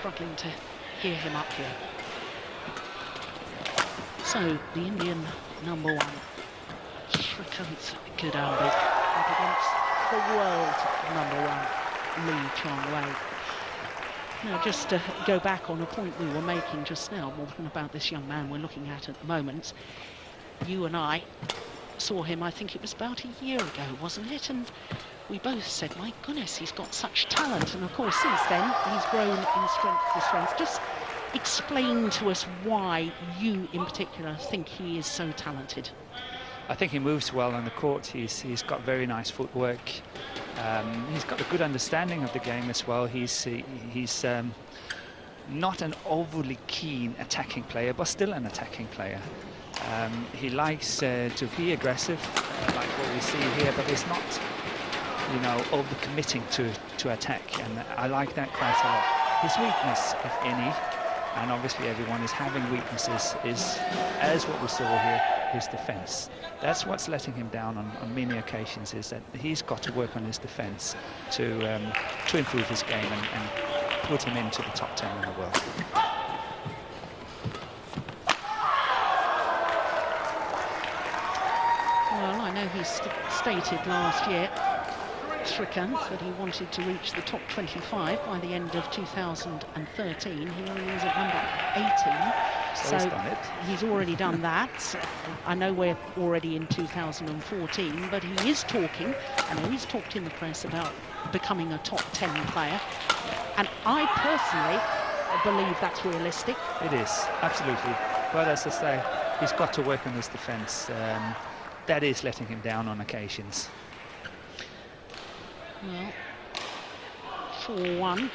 struggling to hear him up here. So, the Indian number 1, Vssrikanth up against the world number 1, Lee Chong-wei. Now, just to go back on a point we were making just now, Morgan, about this young man we're looking at the moment. You and I saw him, I think it was about a year ago, wasn't it? And we both said, my goodness, he's got such talent. And of course, since then, he's grown in strength to strength. Just explain to us why you, in particular, think he is so talented. I think he moves well on the court. He's got very nice footwork. He's got a good understanding of the game as well. He's not an overly keen attacking player, but still an attacking player. He likes to be aggressive, like what we see here, but he's not, you know, over-committing to attack, and I like that quite a lot. His weakness, if any, and obviously everyone is having weaknesses, is, as what we saw here, his defence. That's what's letting him down on many occasions, is that he's got to work on his defence to improve his game and put him into the top 10 in the world. Well, I know he stated last year, Vssrikanth, that he wanted to reach the top 25 by the end of 2013. He only is at number 18, so he's already done that. I know we're already in 2014, but he is talking, I know he's talked in the press about becoming a top 10 player, and I personally believe that's realistic. It is, absolutely. But as I say, he's got to work on his defence. That is letting him down on occasions. Well, 4-1,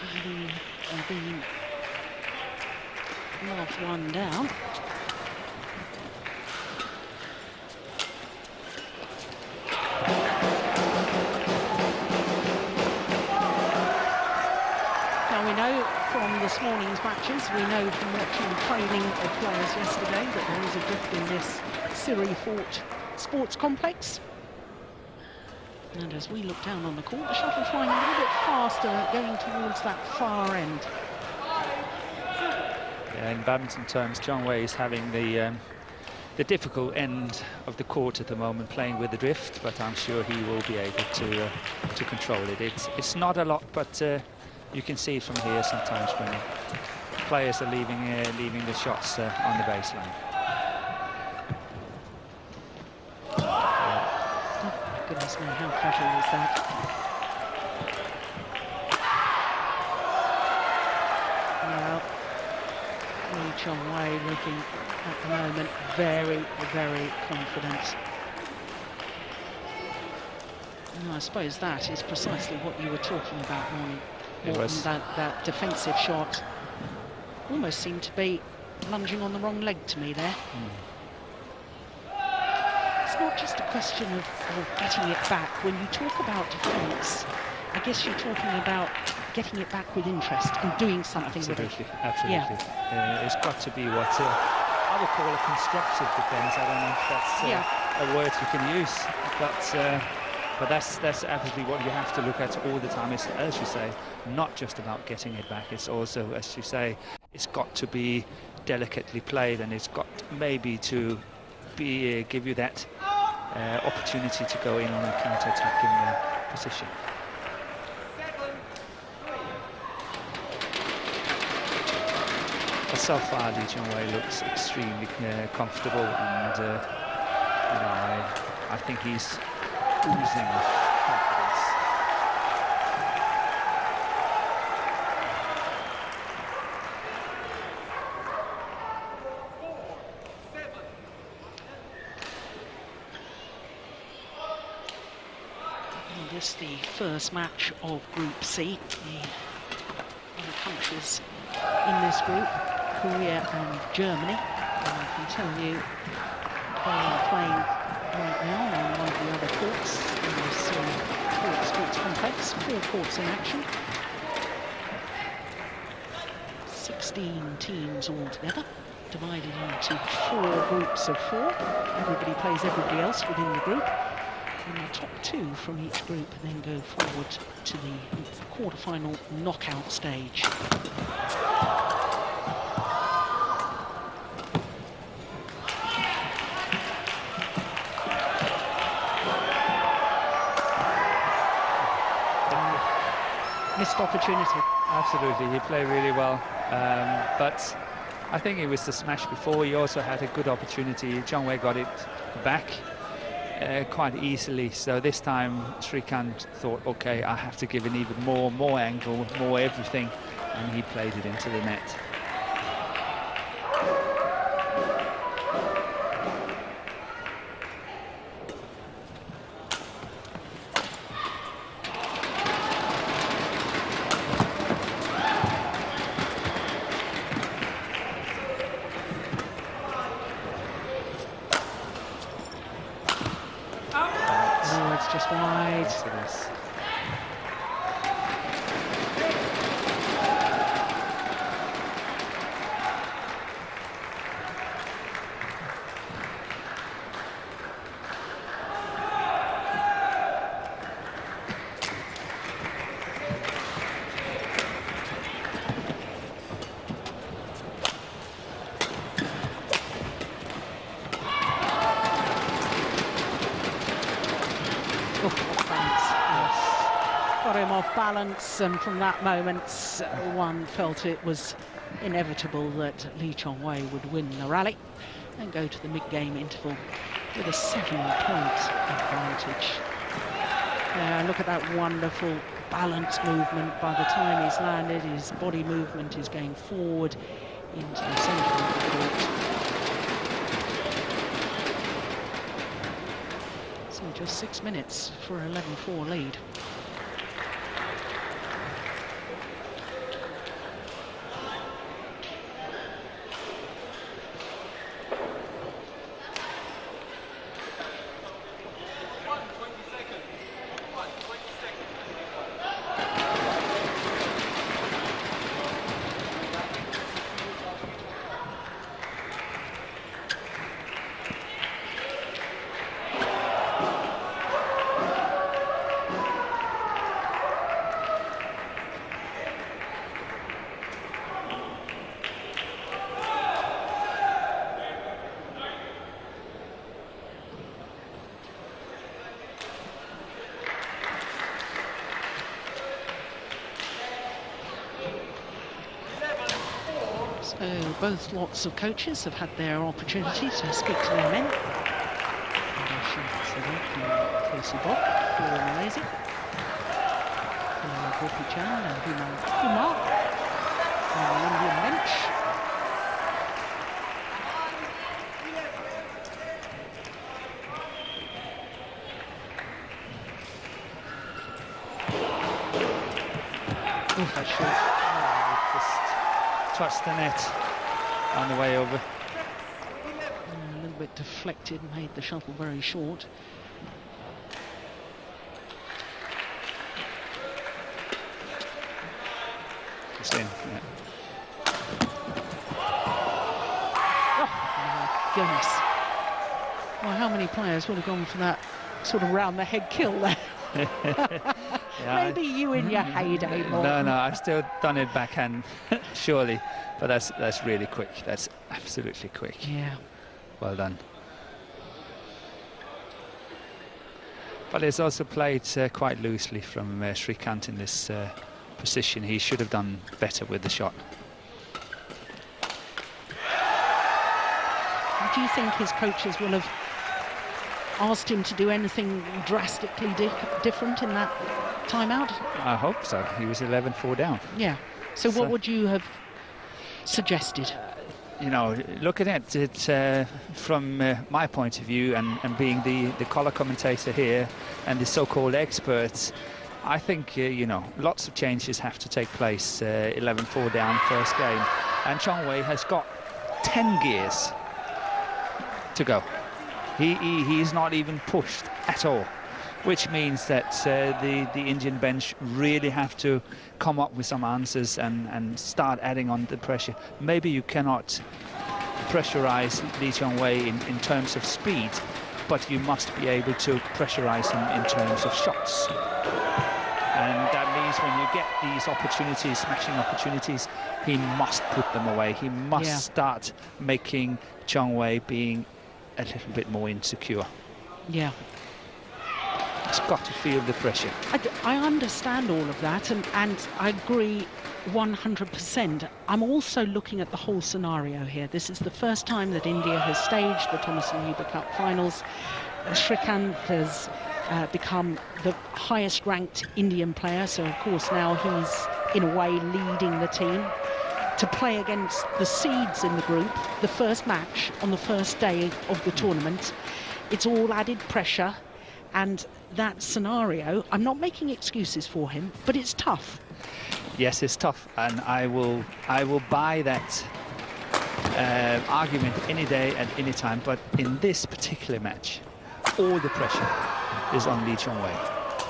the last one down. Now, we know from this morning's matches, we know from watching training of players yesterday, that there is a drift in this Vssrikanth sports complex. And as we look down on the court, the shuttle flying a little bit faster, going towards that far end. Yeah, in badminton terms, Chong-wei is having the difficult end of the court at the moment, playing with the drift, but I'm sure he will be able to control it. It's not a lot, but you can see it from here sometimes when players are leaving the shots on the baseline. Goodness me, how casual is that? Well, Lee Chong-wei looking at the moment very, very confident. And I suppose that is precisely what you were talking about, Morton, that defensive shot almost seemed to be lunging on the wrong leg to me there. It's not just a question of getting it back. When you talk about defence, I guess you're talking about getting it back with interest and doing something with it. Absolutely. Yeah. It's got to be what I would call a constructive defence. I don't know if that's a word you can use, but that's absolutely what you have to look at all the time. It's, as you say, not just about getting it back. It's also, as you say, it's got to be delicately played, and it's got maybe to be give you that opportunity to go in on a counter-attacking position. But so far, Lee Chong-wei looks extremely comfortable, and you know, I think he's oozing with confidence. This is the first match of Group C. The other countries in this group, Korea and Germany. And I can tell you they are playing right now on one of the other courts in this sports complex. 4 courts in action. 16 teams altogether, divided into 4 groups of 4. Everybody plays everybody else within the group. And the top 2 from each group then go forward to the quarter-final knockout stage. opportunity. Absolutely, he played really well, but I think it was the smash before. He also had a good opportunity. Zhang Wei got it back quite easily, so this time Vssrikanth thought, okay, I have to give it even more angle, more everything, and he played it into the net. Just wide. Yes, it is. Got him off balance, and from that moment one felt it was inevitable that Lee Chong-wei would win the rally and go to the mid-game interval with a 7-point advantage. Look at that wonderful balance movement. By the time he's landed, his body movement is going forward into the centre of the court. So just 6 minutes for an 11-4 lead. So both lots of coaches have had their opportunity to speak to their men. Casey Bock for Malaysia, Gopi Chan and Kumar on the Indian bench. Oh, that's short. Touched the net on the way over. A little bit deflected, made the shuttle very short. It's in, yeah. Oh, my goodness. Well, how many players would have gone for that sort of round-the-head kill there? Yeah, maybe you in your heyday, Morten. No, I've still done it backhand, surely. But that's really quick. That's absolutely quick. Yeah. Well done. But it's also played quite loosely from Vssrikanth in this position. He should have done better with the shot. Do you think his coaches will have asked him to do anything drastically different in that timeout? I hope so. He was 11-4 down. Yeah. So what would you have suggested? You know, looking at it from my point of view, and being the color commentator here and the so-called experts, I think, you know, lots of changes have to take place. 11-4 down first game. And Chong-wei has got 10 gears to go. He's not even pushed at all, which means that the Indian bench really have to come up with some answers and start adding on the pressure. Maybe you cannot pressurize Lee Chong-wei in terms of speed, but you must be able to pressurize him in terms of shots. And that means when you get these opportunities, smashing opportunities, he must put them away. He must start making Chong-wei being a little bit more insecure. Yeah. He's got to feel the pressure. I understand all of that, and I agree 100%. I'm also looking at the whole scenario here. This is the first time that India has staged the Thomas and Uber Cup finals. Vssrikanth has become the highest ranked Indian player, so of course now he's in a way leading the team to play against the seeds in the group, the first match on the first day of the tournament. It's all added pressure, and that scenario, I'm not making excuses for him, but it's tough. Yes, it's tough, and I will buy that argument any day at any time, but in this particular match, all the pressure is on Lee Chong-wei.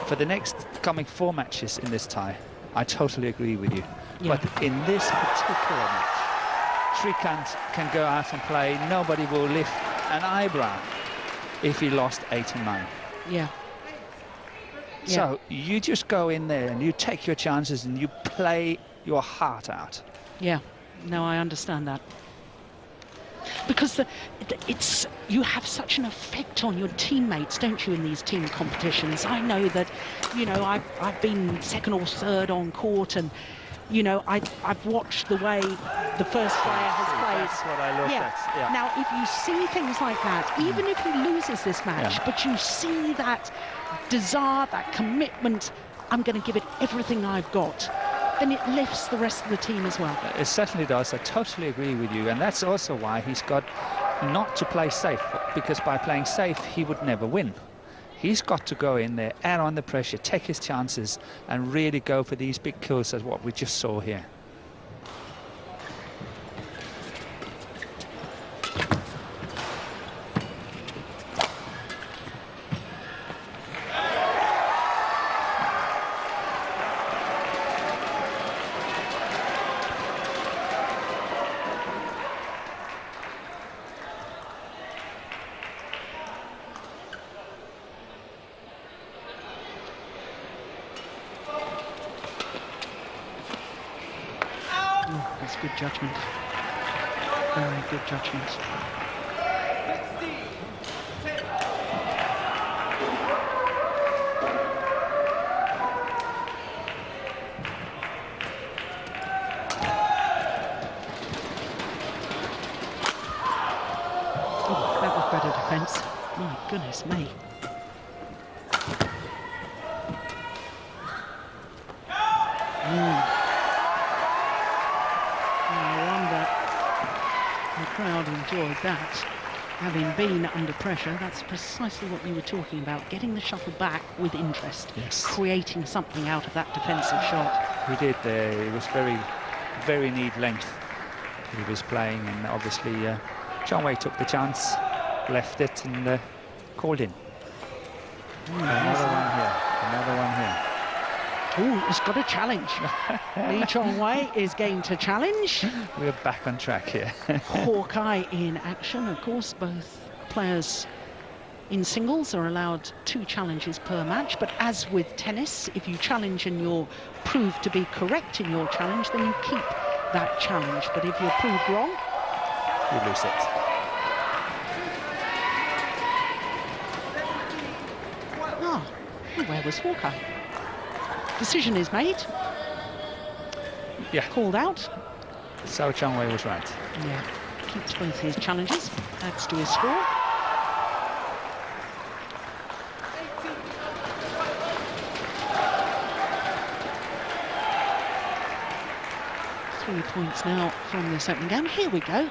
For the next coming 4 matches in this tie, I totally agree with you. Yeah. But in this particular match, Vssrikanth can go out and play. Nobody will lift an eyebrow if he lost 8 and 9. Yeah. So you just go in there and you take your chances and you play your heart out. Yeah. No, I understand that. Because you have such an effect on your teammates, don't you, in these team competitions? I know that, you know, I've been second or third on court, and you know, I've watched the way the first player has played. That's what I looked at. Yeah. Now, if you see things like that, even if he loses this match, but you see that desire, that commitment, I'm going to give it everything I've got, then it lifts the rest of the team as well. It certainly does. I totally agree with you, and that's also why he's got not to play safe, because by playing safe he would never win. He's got to go in there, add on the pressure, take his chances, and really go for these big kills as what we just saw here. That's good judgment. Very good judgment. Oh, that was better defence. My goodness me. Crowd enjoyed that. Having been under pressure, that's precisely what you were talking about, getting the shuttle back with interest, creating something out of that defensive shot. He did. It was very, very neat length he was playing, and obviously Chong-wei took the chance, left it, and called in. Another one here. Another one here. Oh, it's got a challenge. Lee Chong-wei is game to challenge. We're back on track here. Hawkeye in action. Of course, both players in singles are allowed 2 challenges per match. But as with tennis, if you challenge and you're proved to be correct in your challenge, then you keep that challenge. But if you're proved wrong, you lose it. Oh, where was Hawkeye? Decision is made. Yeah. Called out. So Chong-wei was right. Yeah. Keeps both his challenges. Adds to his score. Three points now from this opening game. Here we go.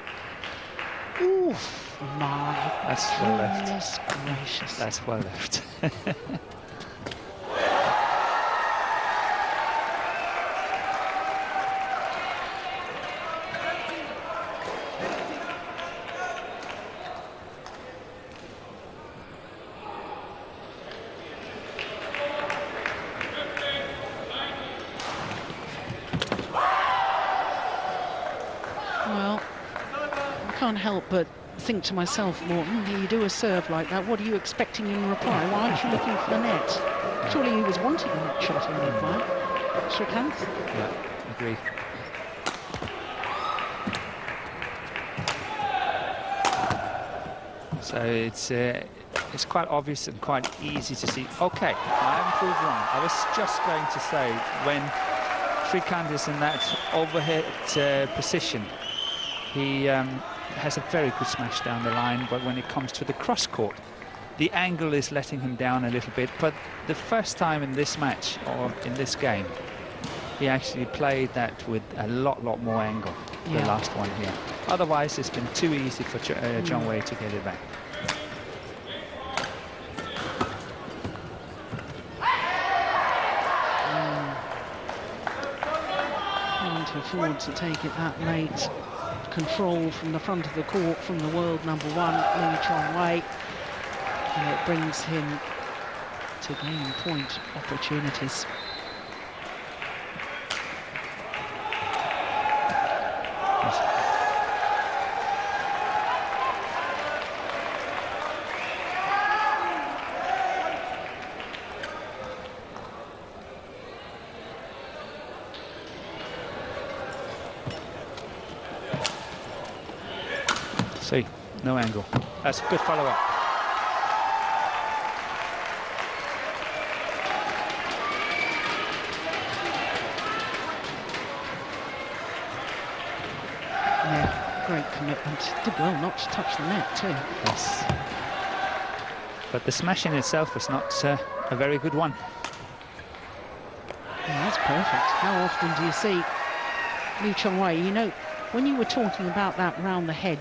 Oof, my That's well left. goodness gracious. That's well left. Well, I can't help but think to myself, Morton, you do a serve like that, what are you expecting in reply? Why aren't you looking for the net? Surely he was wanting a net shot in reply. Vssrikanth? Yeah, agree. So it's it's quite obvious and quite easy to see. Okay, I haven't proved wrong. I was just going to say, when Vssrikanth is in that overhead position, he has a very good smash down the line, but when it comes to the cross court, the angle is letting him down a little bit. But the first time in this match, or in this game, he actually played that with a lot more angle, the last one here. Otherwise, it's been too easy for John Wei to get it back. Can't afford to take it that late. Control from the front of the court from the world #1, Lee Chong-wei. And it brings him to gain point opportunities. See, no angle. That's a good follow-up. Yeah, great commitment. Did well not to touch the net too. Yes. But the smash in itself was not a very good one. Yeah, that's perfect. How often do you see Lee Chong-wei? You know, when you were talking about that round the head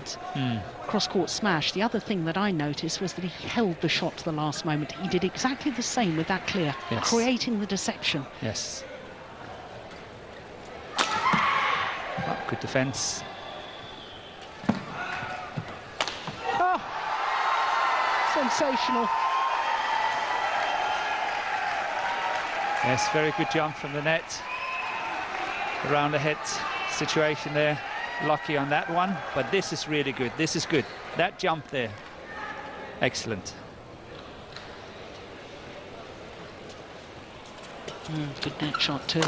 cross-court smash, the other thing that I noticed was that he held the shot to the last moment. He did exactly the same with that clear, creating the deception. Yes. Oh, good defence. Oh, sensational. Yes, very good jump from the net. Around the head situation there. Lucky on that one, but this is really good. This is good. That jump there, excellent. Good net shot too.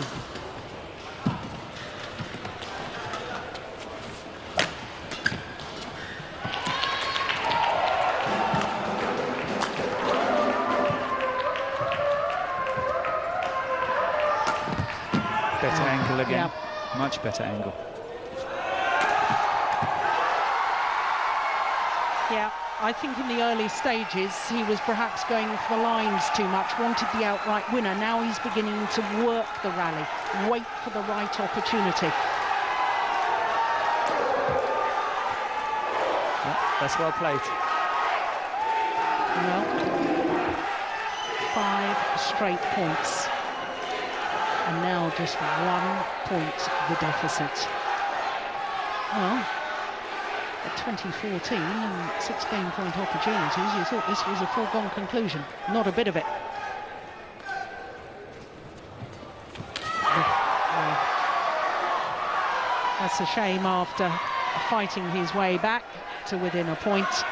Better angle again. Much better angle. Yeah, I think in the early stages he was perhaps going for the lines too much, wanted the outright winner. Now he's beginning to work the rally, wait for the right opportunity. Yeah, that's well played. Well, 5 straight points. And now just 1 point the deficit. Well, at 2014 and 6 game point opportunities, you thought this was a foregone conclusion. Not a bit of it. That's a shame after fighting his way back to within a point.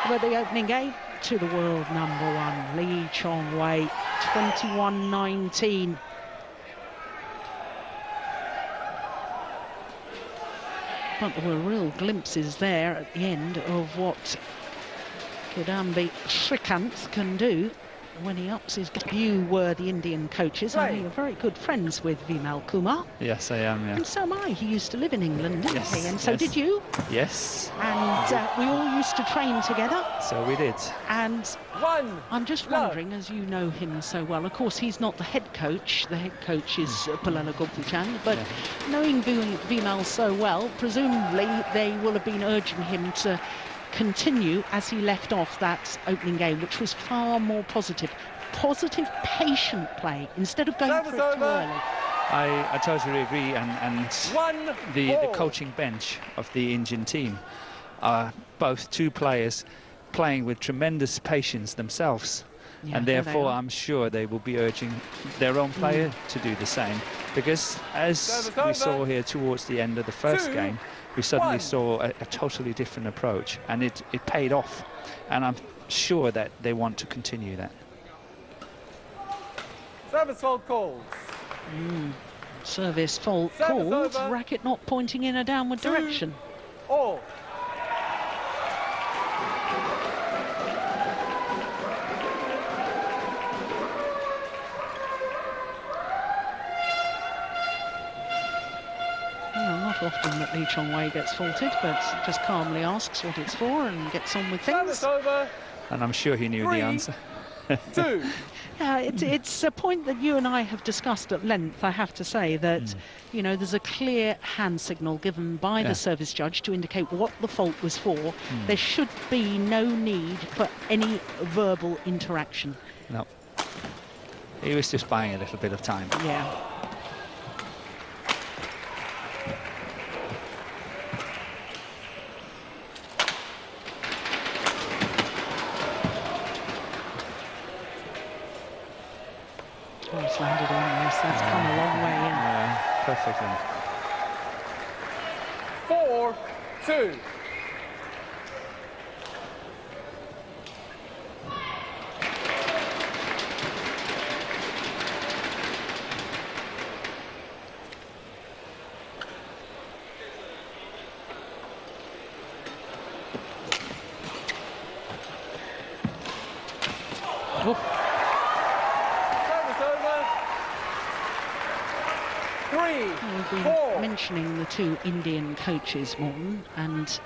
But the opening game to the world #1, Lee Chong-wei, 21-19. But there were real glimpses there at the end of what Kidambi Vssrikanth can do when he ups his game. You were the Indian coaches. I know you're very good friends with Vimal Kumar. Yes, I am, yeah. And so am I. He used to live in England, didn't he? And so yes. did you. Yes. And we all used to train together. So we did. And I'm just wondering, as you know him so well, of course he's not the head coach. The head coach is Palala Gopalchand, but knowing Vimal so well, presumably they will have been urging him to continue as he left off that opening game, which was far more positive, patient play instead of going for it too early. I totally agree, and the coaching bench of the Indian team are both two players playing with tremendous patience themselves, and therefore I'm sure they will be urging their own player to do the same, because as we saw here towards the end of the first game, we suddenly saw a totally different approach, and it paid off, and I'm sure that they want to continue that. Service fault called. Service fault called, racket not pointing in a downward direction. too often that Lee Chong-wei gets faulted, but just calmly asks what it's for and gets on with things. And I'm sure he knew the answer. 2. It's a point that you and I have discussed at length, I have to say, that, you know, there's a clear hand signal given by the service judge to indicate what the fault was for. There should be no need for any verbal interaction. No. He was just buying a little bit of time. Yeah. Oh, it's landed on, yes, that's come a long way in. Yeah, perfectly. 4-2. We've been mentioning the two Indian coaches, Morton, and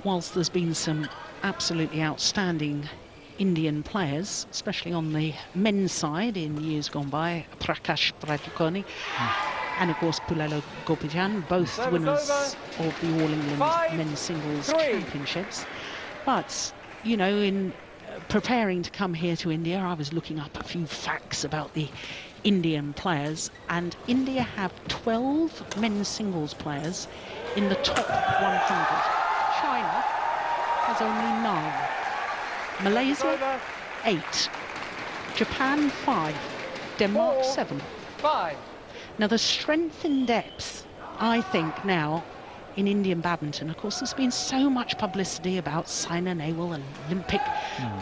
whilst there's been some absolutely outstanding Indian players, especially on the men's side in years gone by, Prakash Pradukoni and of course Pulelo Gopijan, both winners of the All England men's singles championships. But, you know, in preparing to come here to India, I was looking up a few facts about the Indian players, and India have 12 men's singles players in the top 100. China has only 9. Malaysia, 8. Japan, 5. Denmark, 7. 5. Now, the strength in depth, I think, now in Indian badminton, of course, there's been so much publicity about Saina Nehwal, an Olympic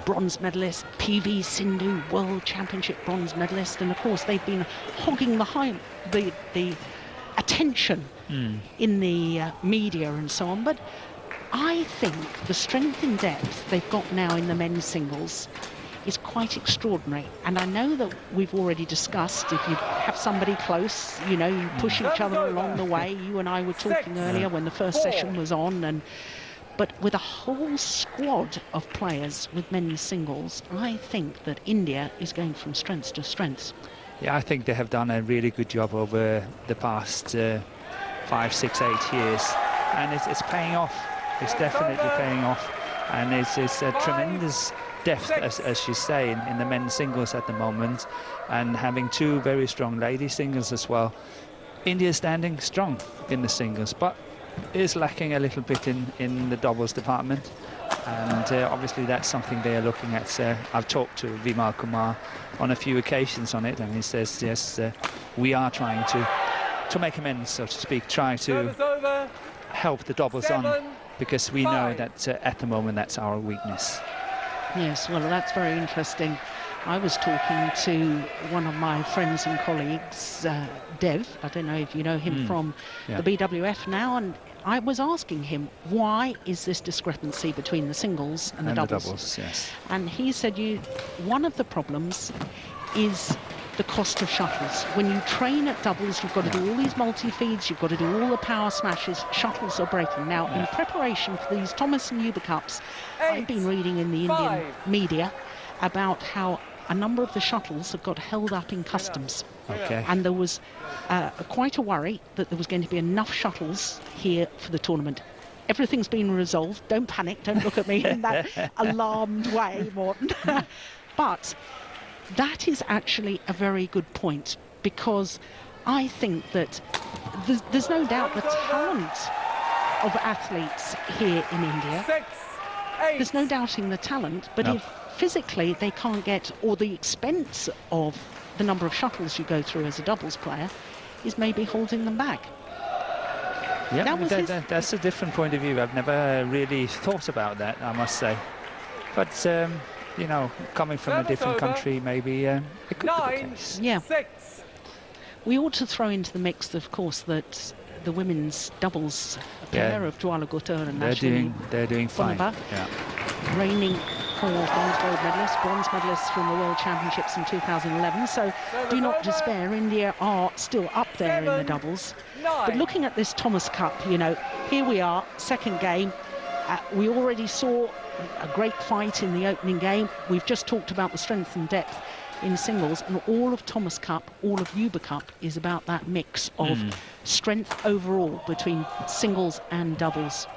bronze medalist, PV Sindhu, World Championship bronze medalist, and of course they've been hogging the attention in the media and so on. But I think the strength in depth they've got now in the men's singles is quite extraordinary. And I know that we've already discussed, if you have somebody close, you know, you push each other along the way. You and I were talking earlier when the first session was on, but with a whole squad of players with men's singles, I think that India is going from strength to strength. Yeah, I think they have done a really good job over the past 5, 6, 8 years, and it's paying off. It's definitely paying off, and it's a tremendous depth, as you say, in the men's singles at the moment, and having two very strong lady singles as well. India standing strong in the singles, but is lacking a little bit in the doubles department, and obviously that's something they are looking at. I've talked to Vimal Kumar on a few occasions on it, and he says, yes, we are trying to make amends, so to speak, try to help the doubles on, because we know that at the moment that's our weakness. Yes, well, that's very interesting. I was talking to one of my friends and colleagues, Dev, I don't know if you know him from the BWF now, and I was asking him, why is this discrepancy between the singles and the doubles? Yes. And he said, one of the problems is the cost of shuttles. When you train at doubles, you've got to do all these multi-feeds, you've got to do all the power smashes, shuttles are breaking. Now, in preparation for these Thomas and Uber Cups, I've been reading in the Indian media about how a number of the shuttles have got held up in customs. Okay. And there was quite a worry that there was going to be enough shuttles here for the tournament. Everything's been resolved. Don't panic, don't look at me in that alarmed way, Morton. But that is actually a very good point, because I think that there's no doubt the talent of athletes here in India. There's no doubting the talent, but if physically they can't get, or the expense of the number of shuttles you go through as a doubles player is maybe holding them back. Yeah, that's a different point of view. I've never really thought about that, I must say. But you know, coming from a different country, maybe it could be the case. Yeah. We ought to throw into the mix, of course, that the women's doubles pair of Dwala Gutta and they're doing fine. reigning 4 bronze medalists from the World Championships in 2011. So do not despair. India are still up there in the doubles. But looking at this Thomas Cup, you know, here we are, second game. We already saw a great fight in the opening game. We've just talked about the strength and depth in singles, and all of Thomas Cup, all of Uber Cup is about that mix of strength overall between singles and doubles.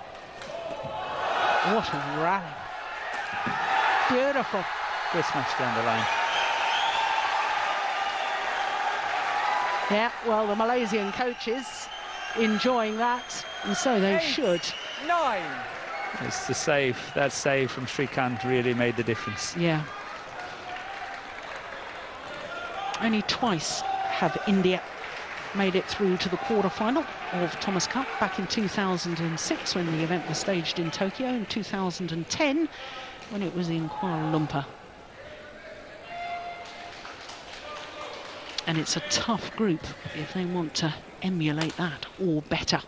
What a rally. Beautiful. Good smash down the line. Yeah, well, the Malaysian coaches enjoying that, and so they should. 9. It's the save. That save from Vssrikanth really made the difference. Yeah. Only twice have India made it through to the quarter-final of Thomas Cup, back in 2006 when the event was staged in Tokyo, in 2010 when it was in Kuala Lumpur. And it's a tough group if they want to emulate that or better.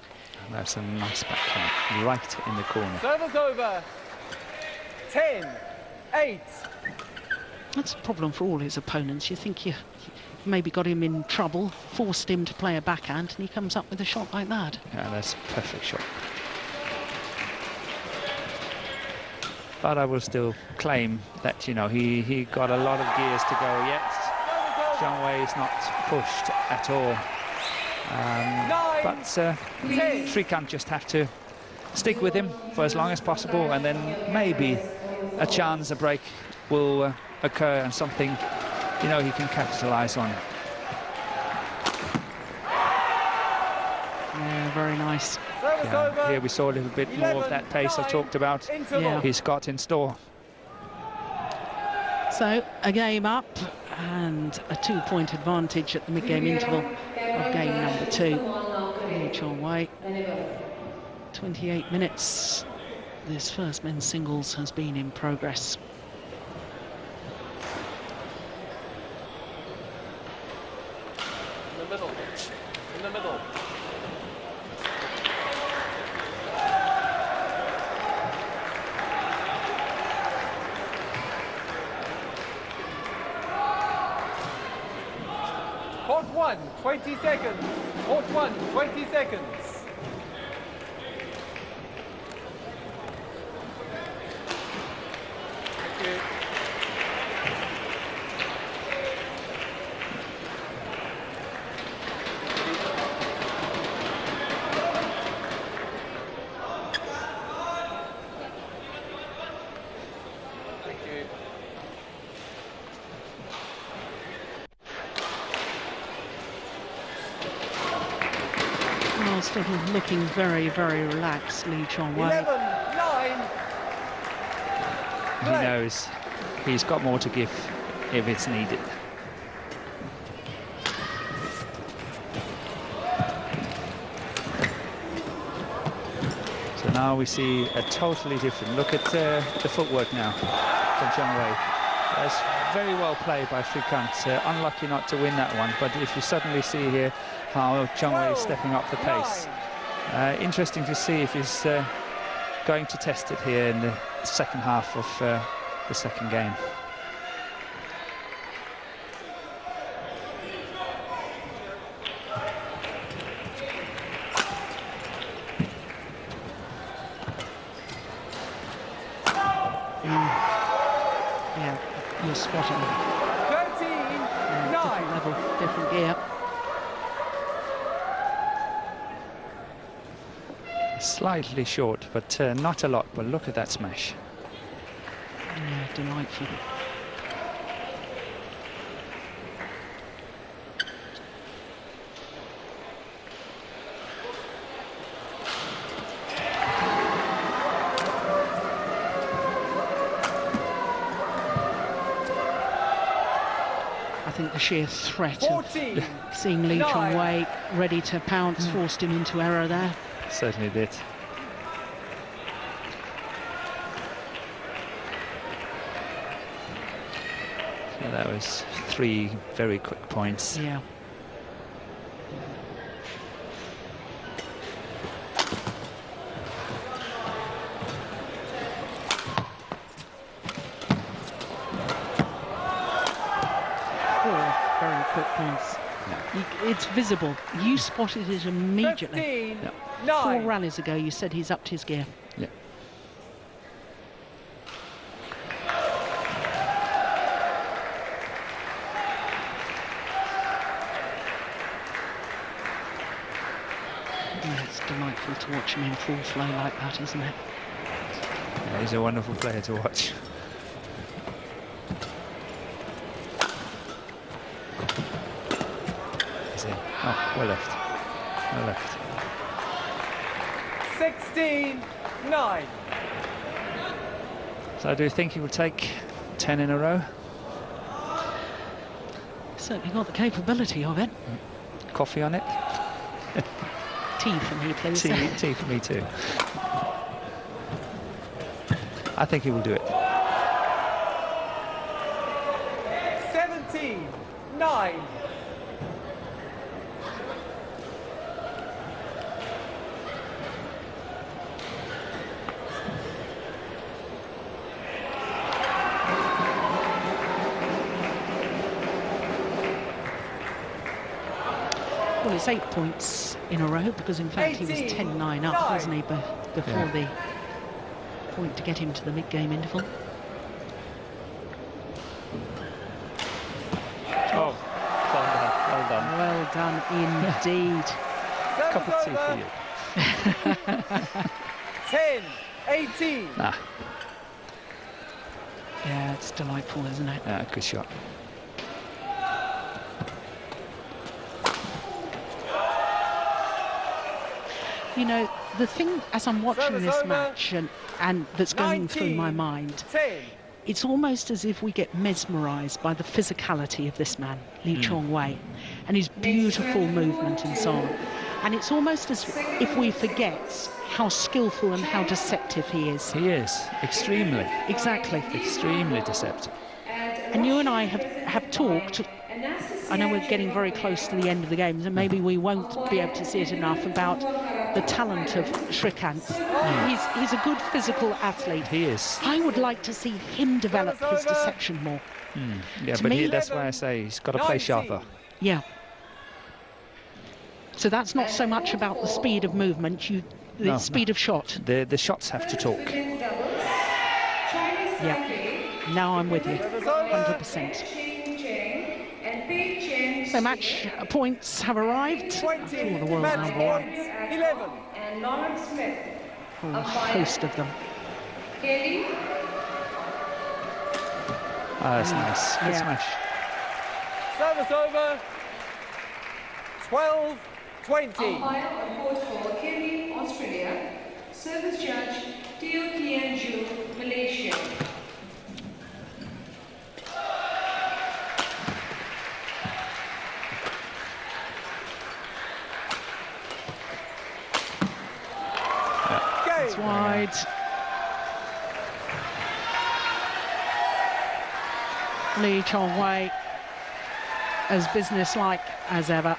And that's a nice backhand right in the corner. Service over. 10-8. That's a problem for all his opponents. You think you maybe got him in trouble, forced him to play a backhand, and he comes up with a shot like that. Yeah, that's a perfect shot. But I will still claim that, you know, he got a lot of gears to go yet. Zhang Wei is not pushed at all. But Vssrikanth just have to stick with him for as long as possible, and then maybe a chance, a break will occur, and something, you know, he can capitalize on. Yeah, very nice. Yeah, here we saw a little bit more of that pace I talked about. Yeah. He's got in store. So a game up and a 2-point advantage at the mid-game interval of game number 2. Lee Chong Wei, 28 minutes. This first men's singles has been in progress. In the middle. In the middle. Court 1, 20 seconds. Court 1, 20 seconds. Thank you. Thank you. Well, still looking very, very relaxed, Lee Chong Wei. 11, 9. He knows he's got more to give if it's needed. So now we see a totally different look at the footwork now from Zhang Wei. That's very well played by Vssrikanth. Unlucky not to win that one, but if you suddenly see here how Zhang Wei is stepping up the pace. Interesting to see if he's going to test it here in the second half of the second game. Yeah, you're spot on. 13, 9. Different level, different gear. Slightly short, but not a lot. But look at that smash. Yeah, delightful. I think the sheer threat 14, of seeing Lee Chong Wei ready to pounce forced him into error there. Certainly did. So that was 3 very quick points. Yeah. it's visible. You spotted it immediately. 15, Yeah. 4 9. rallies ago, you said he's upped his gear. Yeah. Yeah, it's delightful to watch him in full flow like that, isn't it? Yeah, he's a wonderful player to watch. Is he? Oh, well left. Well left. 16, 9. So do you think he will take 10 in a row? Certainly got the capability of it. Coffee on it? Tea for me, please. Tea for me too. I think he will do it. 17, 9. Well, it's 8 points in a row because, in fact, he was 10-9 up, wasn't he, before the point to get him to the mid-game interval. Oh, well done. Well done indeed. Cup of tea for you. 10, 18. Nah, Yeah, it's delightful, isn't it? good shot. You know, the thing, as I'm watching Service this over. match and that's going through my 19, mind, 10. it's almost as if we get mesmerised by the physicality of this man, Lee Chong-wei, and his beautiful movement and so on. And it's almost as if we forget how skillful and how deceptive he is. He is extremely, Exactly. extremely deceptive. And you and I have talked, I know we're getting very close to the end of the games, and maybe we won't be able to see it enough, about the talent of Vssrikanth. He's a good physical athlete. He is. I would like to see him develop his deception more. Yeah, To but me- that's why I say he's got to play 19. sharper. Yeah. So that's not so much about the speed of movement, the No, speed of shot. The shots have to talk. Yeah. Now I'm with you, 100%. So match points have arrived for 20, the world match number one. points, 11. And Lawrence Smith. A host of them. Kelly. That's nice. Good Yeah. smash. Service over. 12, 20. Umpire on court for Kelly, Australia. Service judge Teo Tianju, Malaysia. It's wide. Lee Chong-wei, as businesslike as ever.